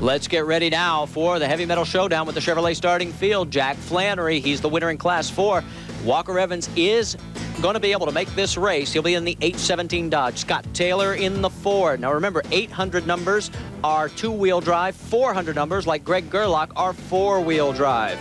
Let's get ready now for the heavy metal showdown with the Chevrolet starting field. Jack Flannery, he's the winner in Class 4. Walker Evans is going to be able to make this race. He'll be in the 817 Dodge. Scott Taylor in the Ford. Now remember, 800 numbers are two-wheel drive. 400 numbers, like Greg Gerlach, are four-wheel drive.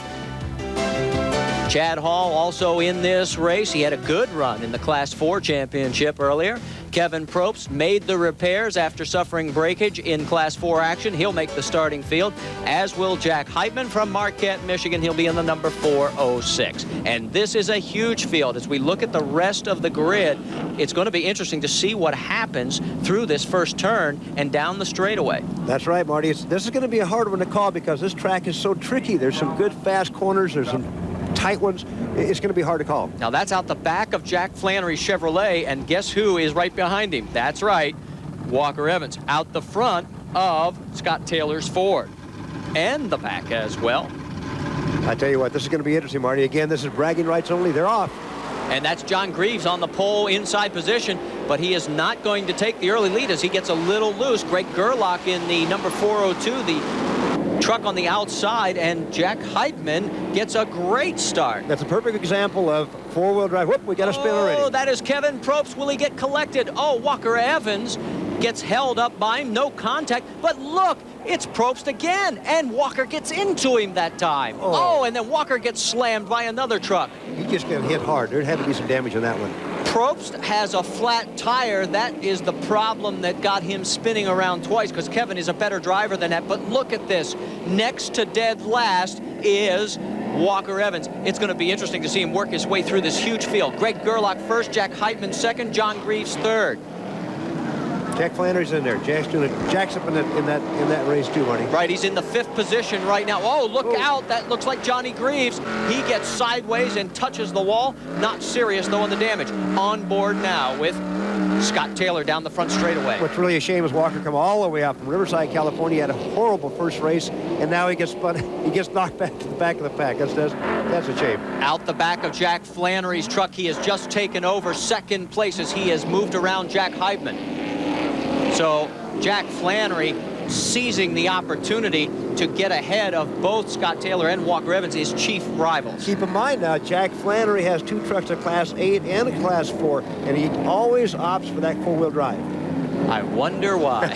Chad Hall also in this race. He had a good run in the Class 4 championship earlier. Kevin Probst made the repairs after suffering breakage in Class 4 action. He'll make the starting field, as will Jack Heitman from Marquette, Michigan. He'll be in the number 406. And this is a huge field. As we look at the rest of the grid, it's going to be interesting to see what happens through this first turn and down the straightaway. That's right, Marty. This is going to be a hard one to call because this track is so tricky. There's some good fast corners. There's some tight ones. It's going to be hard to call. Now that's out the back of Jack Flannery's Chevrolet, and guess who is right behind him? That's right, Walker Evans, out the front of Scott Taylor's Ford, and the back as well. I tell you what, this is going to be interesting, Marty. Again, this is bragging rights only. They're off. And that's John Greaves on the pole inside position, but he is not going to take the early lead as he gets a little loose. Greg Gerlach in the number 402, the truck on the outside, and Jack Heitman gets a great start. That's a perfect example of four-wheel drive. Whoop, we got a spin already. Oh, that is Kevin Probst. Will he get collected? Oh, Walker Evans gets held up by him. No contact. But look, it's Probst again, and Walker gets into him that time. Oh, and then Walker gets slammed by another truck. He just got hit hard. There had to be some damage on that one. Probst has a flat tire. That is the problem that got him spinning around twice, because Kevin is a better driver than that. But look at this. Next to dead last is Walker Evans. It's going to be interesting to see him work his way through this huge field. Greg Gerlach first, Jack Heitman second, John Greaves third. Jack Flannery's in there. Jack's up in that race too, Marty. Right, he's in the 5th position right now. Oh, look out. That looks like Johnny Greaves. He gets sideways and touches the wall. Not serious, though, on the damage. On board now with Scott Taylor down the front straightaway. What's really a shame is Walker come all the way out from Riverside, California. He had a horrible first race, and now he gets spun. He gets knocked back to the back of the pack. That's a shame. Out the back of Jack Flannery's truck, he has just taken over second place as he has moved around Jack Heitman. So Jack Flannery seizing the opportunity to get ahead of both Scott Taylor and Walker Evans, his chief rivals. Keep in mind now, Jack Flannery has two trucks, a Class 8 and a Class 4, and he always opts for that four-wheel drive. I wonder why.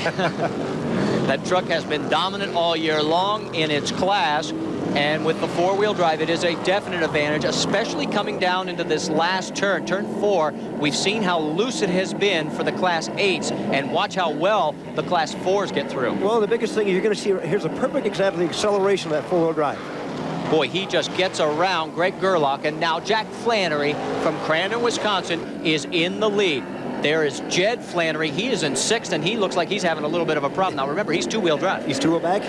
That truck has been dominant all year long in its class, and with the four-wheel drive, it is a definite advantage, especially coming down into this last turn, turn 4. We've seen how loose it has been for the Class 8s, and watch how well the Class 4s get through. Well, the biggest thing you're going to see, here's a perfect example of the acceleration of that four-wheel drive. Boy, he just gets around Greg Gerlach, and now Jack Flannery from Crandon, Wisconsin, is in the lead. There is Jed Flannery. He is in 6th, and he looks like he's having a little bit of a problem. Now, remember, he's two-wheel drive. He's two-wheel drive,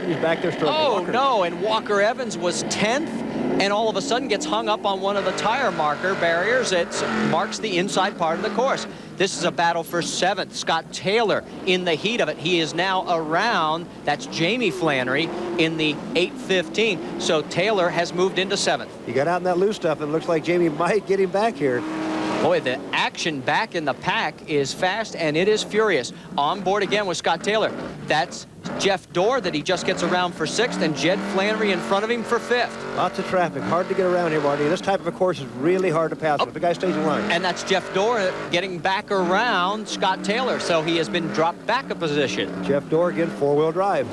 and he's back there struggling. Oh, Walker. no, and Walker Evans was 10th, and all of a sudden gets hung up on one of the tire marker barriers. It marks the inside part of the course. This is a battle for 7th. Scott Taylor in the heat of it. He is now around, that's Jamie Flannery, in the 815. So Taylor has moved into 7th. He got out in that loose stuff, and it looks like Jamie might get him back here. Boy, the action back in the pack is fast, and it is furious. On board again with Scott Taylor. That's Jeff Dorr that he just gets around for 6th, and Jed Flannery in front of him for 5th. Lots of traffic. Hard to get around here, Marty. This type of a course is really hard to pass if the guy stays in line. And that's Jeff Dorr getting back around Scott Taylor, so he has been dropped back a position. Jeff Dorr again, four-wheel drive.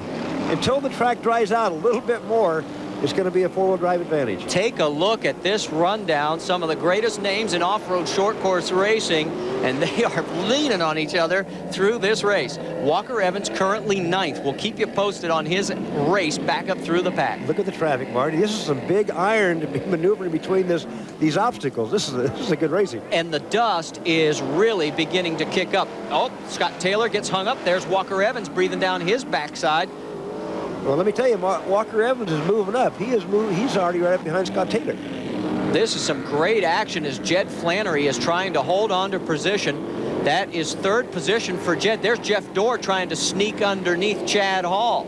Until the track dries out a little bit more, it's going to be a four-wheel drive advantage. Take a look at this rundown. Some of the greatest names in off-road short course racing, and they are leaning on each other through this race. Walker Evans currently 9th. We'll keep you posted on his race back up through the pack. Look at the traffic, Marty. This is some big iron to be maneuvering between these obstacles. This is a good racing. And the dust is really beginning to kick up. Oh, Scott Taylor gets hung up. There's Walker Evans breathing down his backside. Well, let me tell you, Walker Evans is moving up. He's already right up behind Scott Taylor. This is some great action as Jed Flannery is trying to hold on to position. That is 3rd position for Jed. There's Jeff Dorr trying to sneak underneath Chad Hall.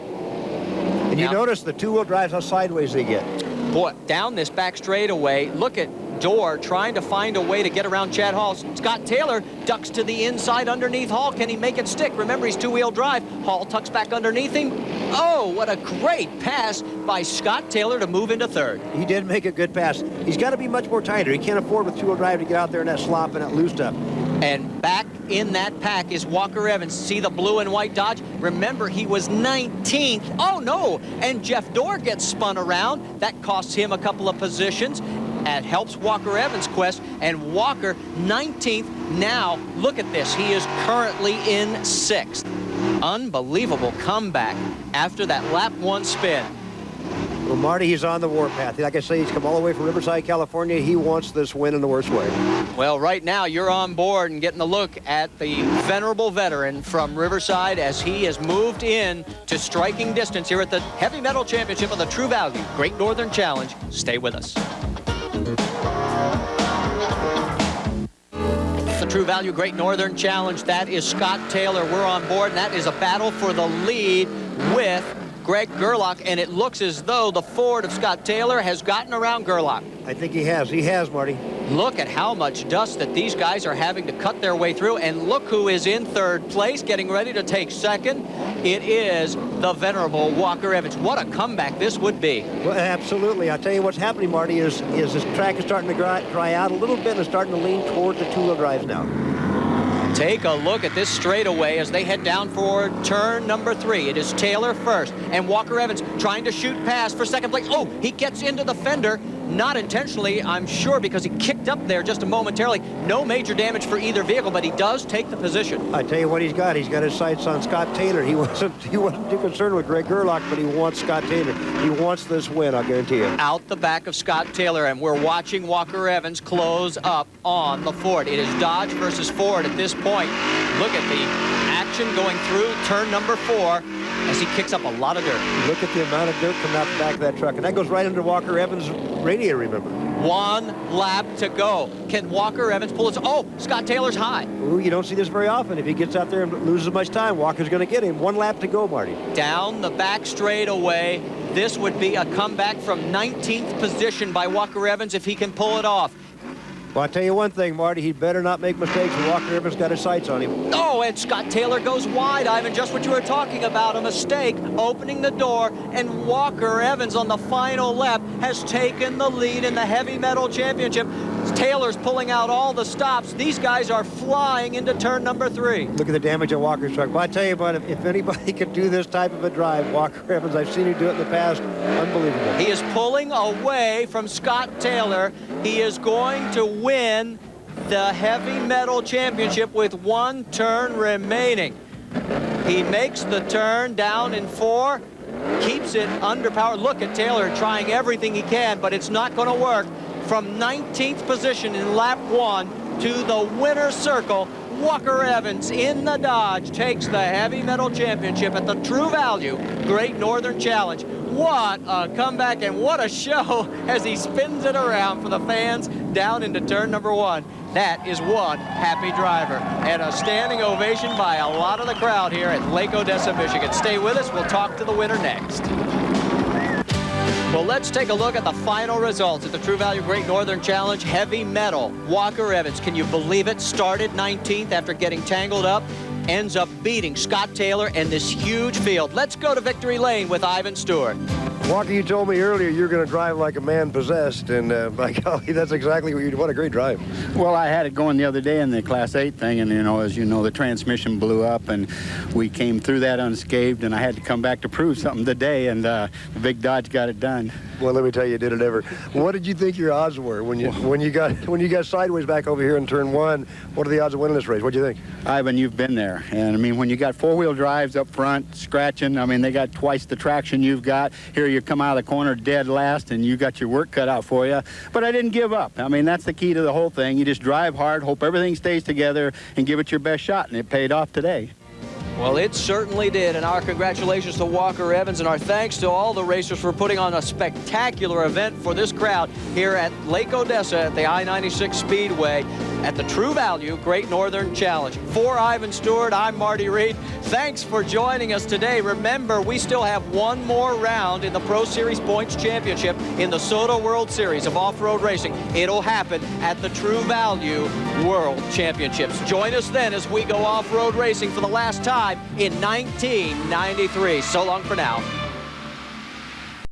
And you notice the two-wheel drives, how sideways they get. Boy, down this back straightaway, look at Dorr trying to find a way to get around Chad Hall. Scott Taylor ducks to the inside underneath Hall. Can he make it stick? Remember, he's two-wheel drive. Hall tucks back underneath him. Oh, what a great pass by Scott Taylor to move into third. He did make a good pass. He's got to be much more tighter. He can't afford with two-wheel drive to get out there in that slop and that loose stuff. And back in that pack is Walker Evans. See the blue and white Dodge? Remember, he was 19th. Oh, no. And Jeff Dorr gets spun around. That costs him a couple of positions. That helps Walker Evans' quest. And Walker, 19th. Now, look at this. He is currently in 6th. Unbelievable comeback after that lap 1 spin. Well, Marty, he's on the warpath. Like I say, he's come all the way from Riverside, California. He wants this win in the worst way. Well, right now, you're on board and getting a look at the venerable veteran from Riverside as he has moved in to striking distance here at the Heavy Metal Championship of the True Value Great Northern Challenge. Stay with us. The True Value Great Northern Challenge, that is Scott Taylor. We're on board, and that is a battle for the lead with Greg Gerlach, and it looks as though the Ford of Scott Taylor has gotten around Gerlach. I think he has. He has, Marty. Look at how much dust that these guys are having to cut their way through, and look who is in third place, getting ready to take second. It is the venerable Walker Evans. What a comeback this would be. Well, absolutely. I'll tell you what's happening, Marty, is this track is starting to dry out a little bit and starting to lean toward the two-wheel drives now. Take a look at this straightaway as they head down for turn number 3. It is Taylor first, and Walker Evans trying to shoot past for second place. Oh, he gets into the fender. Not intentionally, I'm sure, because he kicked up there just momentarily. No major damage for either vehicle, but he does take the position. I tell you what he's got. He's got his sights on Scott Taylor. He wasn't too concerned with Greg Gerlach, but he wants Scott Taylor. He wants this win, I'll guarantee you. Out the back of Scott Taylor, and we're watching Walker Evans close up on the Ford. It is Dodge versus Ford at this point. Look at the action going through turn number 4 as he kicks up a lot of dirt. Look at the amount of dirt coming out the back of that truck, and that goes right under Walker Evans' radiator, remember. 1 lap to go. Can Walker Evans pull it? Oh, Scott Taylor's high. Ooh, you don't see this very often. If he gets out there and loses much time, Walker's going to get him. 1 lap to go, Marty. Down the back straightaway. This would be a comeback from 19th position by Walker Evans if he can pull it off. Well, I'll tell you one thing, Marty, he better not make mistakes. Walker Evans got his sights on him. Oh, and Scott Taylor goes wide, Ivan, just what you were talking about, a mistake, opening the door, and Walker Evans on the final lap has taken the lead in the Heavy Metal Championship. Taylor's pulling out all the stops. These guys are flying into turn number 3. Look at the damage on Walker's truck. Well, I tell you what, if anybody could do this type of a drive, Walker Evans, I've seen him do it in the past. Unbelievable. He is pulling away from Scott Taylor. He is going to win the Heavy Metal Championship with 1 turn remaining. He makes the turn down in 4, keeps it underpowered. Look at Taylor trying everything he can, but it's not going to work. From 19th position in lap 1 to the winner's circle, Walker Evans in the Dodge takes the Heavy Metal Championship at the True Value Great Northern Challenge. What a comeback and what a show as he spins it around for the fans down into turn number 1. That is one happy driver, and a standing ovation by a lot of the crowd here at Lake Odessa, Michigan. Stay with us. We'll talk to the winner next. Well, let's take a look at the final results at the True Value Great Northern Challenge Heavy Metal. Walker Evans, can you believe it? Started 19th after getting tangled up, ends up beating Scott Taylor and this huge field. Let's go to Victory Lane with Ivan Stewart. Walker, you told me earlier you're going to drive like a man possessed, and by golly, that's exactly what you do. What a great drive. Well, I had it going the other day in the Class 8 thing, and, as you know, the transmission blew up, and we came through that unscathed, and I had to come back to prove something today, and the big Dodge got it done. Well, let me tell you, did it ever. What did you think your odds were when you got sideways back over here in turn 1? What are the odds of winning this race? What do you think? Ivan, you've been there, and I mean, when you got 4-wheel drives up front, scratching, I mean, they got twice the traction you've got. Here you come out of the corner dead last, and you got your work cut out for you. But I didn't give up. I mean, that's the key to the whole thing. You just drive hard, hope everything stays together, and give it your best shot, and it paid off today. Well, it certainly did, and our congratulations to Walker Evans, and our thanks to all the racers for putting on a spectacular event for this crowd here at Lake Odessa at the I-96 Speedway. at the True Value Great Northern Challenge. For Ivan Stewart, I'm Marty Reed. Thanks for joining us today. Remember, we still have one more round in the Pro Series Points Championship in the S.O.D.A World Series of Off-Road Racing. It'll happen at the True Value World Championships. Join us then as we go off-road racing for the last time in 1993. So long for now.